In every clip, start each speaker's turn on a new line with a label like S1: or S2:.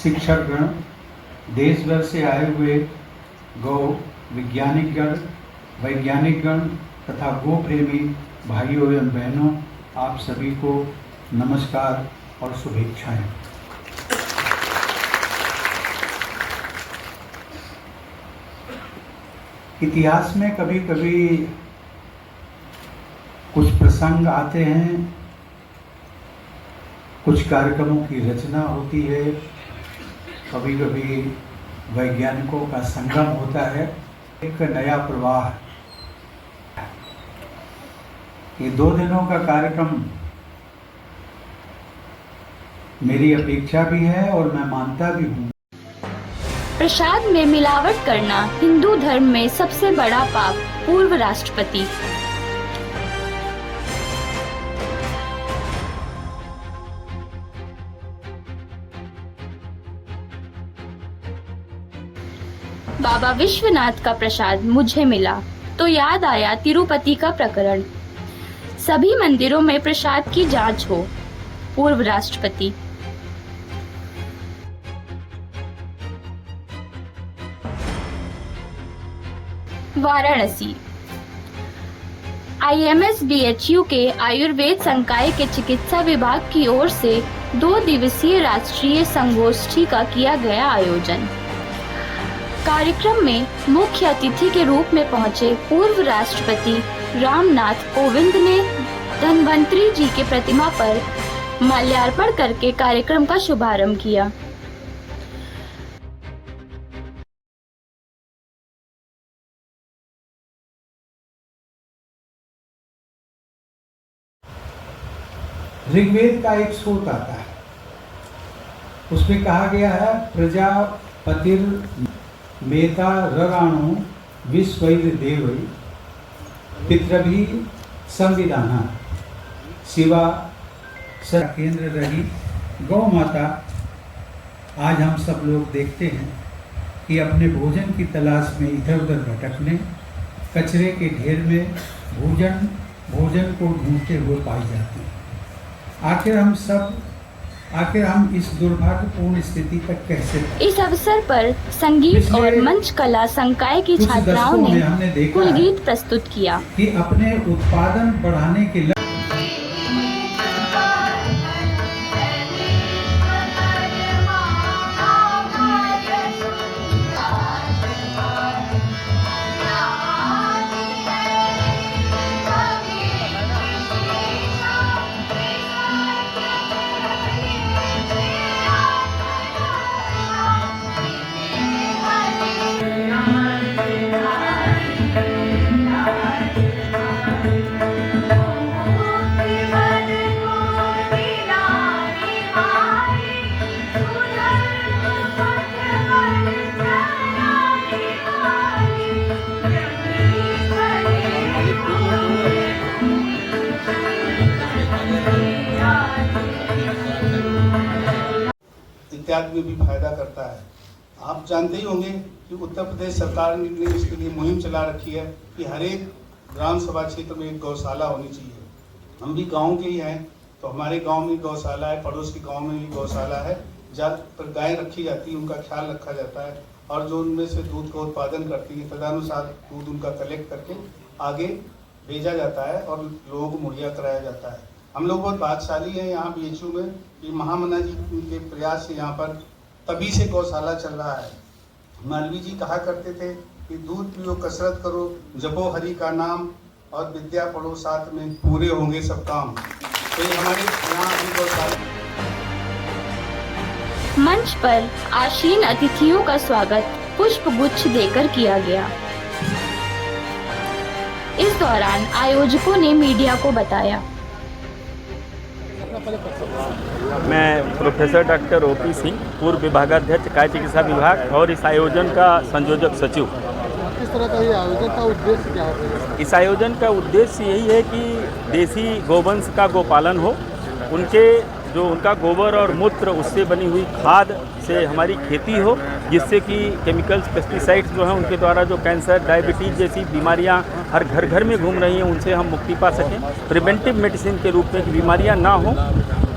S1: शिक्षकगण, देश भर से आए हुए गौ वैज्ञानिकगण तथा गो प्रेमी भाइयों एवं बहनों, आप सभी को नमस्कार और शुभेच्छाएं। इतिहास में कभी कभी कुछ प्रसंग आते हैं, कुछ कार्यक्रमों की रचना होती है, कभी कभी वैज्ञानिकों का संगम होता है, एक नया प्रवाह। ये 2 दिनों का कार्यक्रम मेरी अपेक्षा भी है और मैं मानता भी हूँ।
S2: प्रसाद में मिलावट करना हिंदू धर्म में सबसे बड़ा पाप। पूर्व राष्ट्रपति। बाबा विश्वनाथ का प्रसाद मुझे मिला तो याद आया तिरुपति का प्रकरण। सभी मंदिरों में प्रसाद की जांच हो। पूर्व राष्ट्रपति। वाराणसी। IMS BHU के आयुर्वेद संकाय के चिकित्सा विभाग की ओर से 2 दिवसीय राष्ट्रीय संगोष्ठी का किया गया आयोजन। कार्यक्रम में मुख्य अतिथि के रूप में पहुंचे पूर्व राष्ट्रपति रामनाथ कोविंद ने धन्वंतरी जी के प्रतिमा पर माल्यार्पण करके कार्यक्रम का शुभारंभ किया।
S1: ऋग्वेद का एक सूत्र आता है, उसमें कहा गया है प्रजापतिर मेता रगाणु विश्वैर देवै पितृभि संविधाना शिवा केंद्र रही गौ माता। आज हम सब लोग देखते हैं कि अपने भोजन की तलाश में इधर उधर भटकने, कचरे के ढेर में भोजन को ढूंढते हुए पाई जाती है। आखिर हम इस दुर्भाग्यपूर्ण स्थिति तक कैसे।
S2: इस अवसर पर संगीत और मंच कला संकाय की छात्राओं ने कुल गीत प्रस्तुत किया
S1: कि अपने उत्पादन बढ़ाने के
S3: इत्यादि में भी फायदा करता है। आप जानते ही होंगे कि उत्तर प्रदेश सरकार ने इसके लिए मुहिम चला रखी है कि हर एक ग्राम सभा क्षेत्र में एक गौशाला होनी चाहिए। हम भी गांव के ही हैं, तो हमारे गांव में गौशाला है, पड़ोस के गांव में भी गौशाला है, जहाँ पर गायें रखी जाती है, उनका ख्याल रखा जाता है और जो उनमें से दूध का उत्पादन करती है, तदनुसार दूध उनका कलेक्ट करके आगे भेजा जाता है और लोगों को मुहैया कराया जाता है। हम लोग बहुत भाग्यशाली हैं यहाँ BHU में कि महामना जी के प्रयास से यहाँ पर तभी से गौशाला चल रहा है। मालवीय जी कहा करते थे कि दूध पियो, कसरत करो, जपो हरि का नाम और विद्या पढ़ो, साथ में पूरे होंगे सब काम। तो ये हमारे यहाँ भी गौशाला।
S2: मंच पर आसीन अतिथियों का स्वागत पुष्प गुच्छ देकर किया गया। इस दौरान आयोजकों ने मीडिया को बताया।
S4: मैं प्रोफेसर डॉक्टर OP सिंह, पूर्व विभागाध्यक्ष काय चिकित्सा विभाग और इस आयोजन का संयोजक सचिव।
S5: किस तरह का ये आयोजन का उद्देश्य क्या है?
S4: इस आयोजन का उद्देश्य यही है कि देसी गोवंश का गोपालन हो, उनका गोबर और मूत्र, उससे बनी हुई खाद से हमारी खेती हो, जिससे कि केमिकल्स, पेस्टिसाइड्स जो हैं उनके द्वारा जो कैंसर, डायबिटीज़ जैसी बीमारियां हर घर घर में घूम रही हैं, उनसे हम मुक्ति पा सकें। प्रिवेंटिव मेडिसिन के रूप में कि बीमारियां ना हो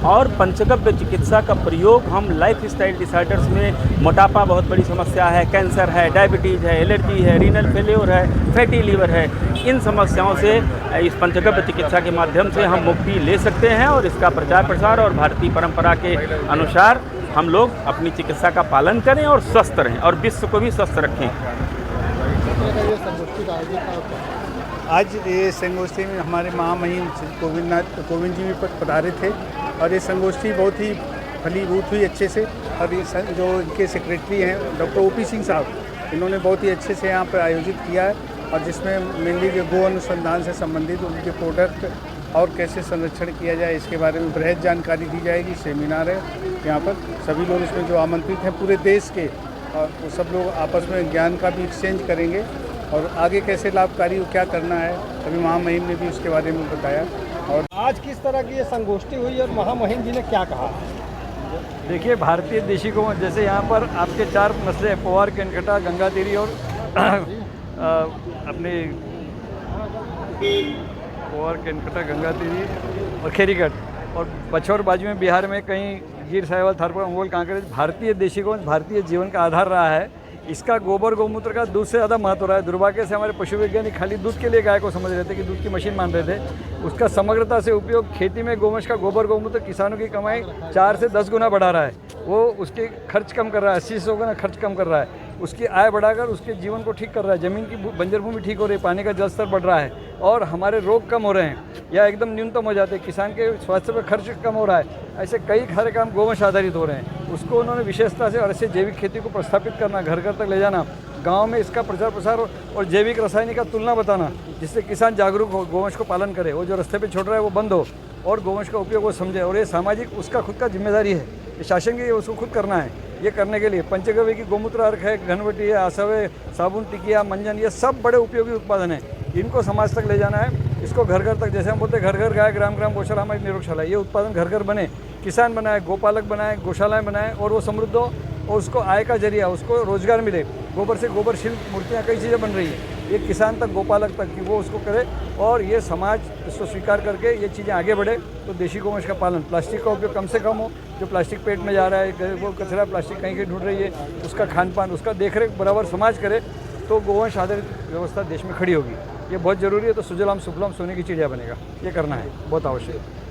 S4: और पंचगव्य चिकित्सा का प्रयोग हम लाइफ स्टाइल डिसऑर्डर्स में, मोटापा बहुत बड़ी समस्या है, कैंसर है, डायबिटीज़ है, एलर्जी है, रीनल फेल्योर है, फैटी लीवर है, इन समस्याओं से इस पंचगव्य चिकित्सा के माध्यम से हम मुक्ति ले सकते हैं और इसका प्रचार प्रसार और भारतीय परंपरा के अनुसार हम लोग अपनी चिकित्सा का पालन करें और स्वस्थ रहें और विश्व को भी स्वस्थ रखें।
S3: आज ये संगोष्ठी में हमारे महामहिम कोविंद जी भी पधारे थे और ये संगोष्ठी बहुत ही फलीभूत हुई अच्छे से। और ये जो इनके सेक्रेटरी हैं डॉक्टर ओपी सिंह साहब, इन्होंने बहुत ही अच्छे से यहाँ पर आयोजित किया है और जिसमें मेनली जो गो अनुसंधान से संबंधित उनके प्रोडक्ट और कैसे संरक्षण किया जाए इसके बारे में बृहद जानकारी दी जाएगी। सेमिनार है यहाँ पर, सभी लोग इसमें जो आमंत्रित हैं पूरे देश के, और वो सब लोग आपस में ज्ञान का भी एक्सचेंज करेंगे और आगे कैसे लाभकारी क्या करना है, अभी महामहिम ने भी उसके बारे में बताया। और
S5: आज किस तरह की ये संगोष्ठी हुई और महामहिम जी ने क्या कहा?
S6: देखिए, भारतीय देशी गौ, जैसे यहाँ पर आपके 4 नस्लें, पोवार, केनकटा, गंगातीरी और अपने पोवार, केनकटा, गंगातीरी और खेरीगढ़, और बछौर बाजू में बिहार में कहीं गिर, साहिवाल, थारपुर, अंगोल, कांकरेज। भारतीय देशी गौ भारतीय जीवन का आधार रहा है। इसका गोबर गौमूत्र का दूध से ज़्यादा महत्व रहा है। दुर्भाग्य से हमारे पशु वैज्ञानिक खाली दूध के लिए गाय को समझ रहे थे कि दूध की मशीन मान रहे थे। उसका समग्रता से उपयोग खेती में गोवंश का गोबर गौमूत्र किसानों की कमाई 4 से 10 गुना बढ़ा रहा है। वो उसके खर्च कम कर रहा है, 80 से 100 गुना खर्च कम कर रहा है, उसकी आय बढ़ाकर उसके जीवन को ठीक कर रहा है। ज़मीन की बंजर भूमि ठीक हो रही है, पानी का जल स्तर बढ़ रहा है और हमारे रोग कम हो रहे हैं या एकदम न्यूनतम हो जाते हैं। किसान के स्वास्थ्य पर खर्च कम हो रहा है। ऐसे कई सारे काम गोवंश आधारित हो रहे हैं। उसको उन्होंने विशेषता से और ऐसे जैविक खेती को प्रस्थापित करना, घर घर तक ले जाना, गांव में इसका प्रचार प्रसार और जैविक रासायनिक का तुलना बताना, जिससे किसान जागरूक हो, गोवंश को पालन करे, वो जो रास्ते पे छोड़ रहा है वो बंद हो और गोवंश का उपयोग वो समझे। और ये सामाजिक उसका खुद का जिम्मेदारी है, ये शासन की उसको खुद करना है। ये करने के लिए पंचगव्य की गोमूत्र अर्क है, घनवटी है, आसव है, साबुन, टिकिया, मंजन, ये सब बड़े उपयोगी उत्पादन हैं। इनको समाज तक ले जाना है। इसको घर घर तक, जैसे हम बोलते हैं घर घर गाय, ग्राम ग्राम गौशाला, हमारी निरोगशाला, ये उत्पादन घर घर बने, किसान बनाए, गोपालक बनाए, गौशालाएँ बनाए और वो समृद्ध हो और उसको आय का जरिया, उसको रोजगार मिले। गोबर से गोबर शिल्प, मूर्तियाँ, कई चीज़ें बन रही है। ये किसान तक, गोपालक तक कि वो उसको करे और ये समाज इसको स्वीकार करके ये चीज़ें आगे बढ़े। तो देशी गोवंश का पालन, प्लास्टिक का उपयोग कम से कम हो। जो प्लास्टिक पेट में जा रहा है, वो कचरा प्लास्टिक कहीं कहीं ढूंढ रही है, उसका खान पान, उसका देखरेख बराबर समाज करे तो गोवंश आधारित व्यवस्था देश में खड़ी होगी। ये बहुत ज़रूरी है। तो सुजलाम सुफलाम सोने की चिड़िया बनेगा, ये करना है, बहुत आवश्यक है।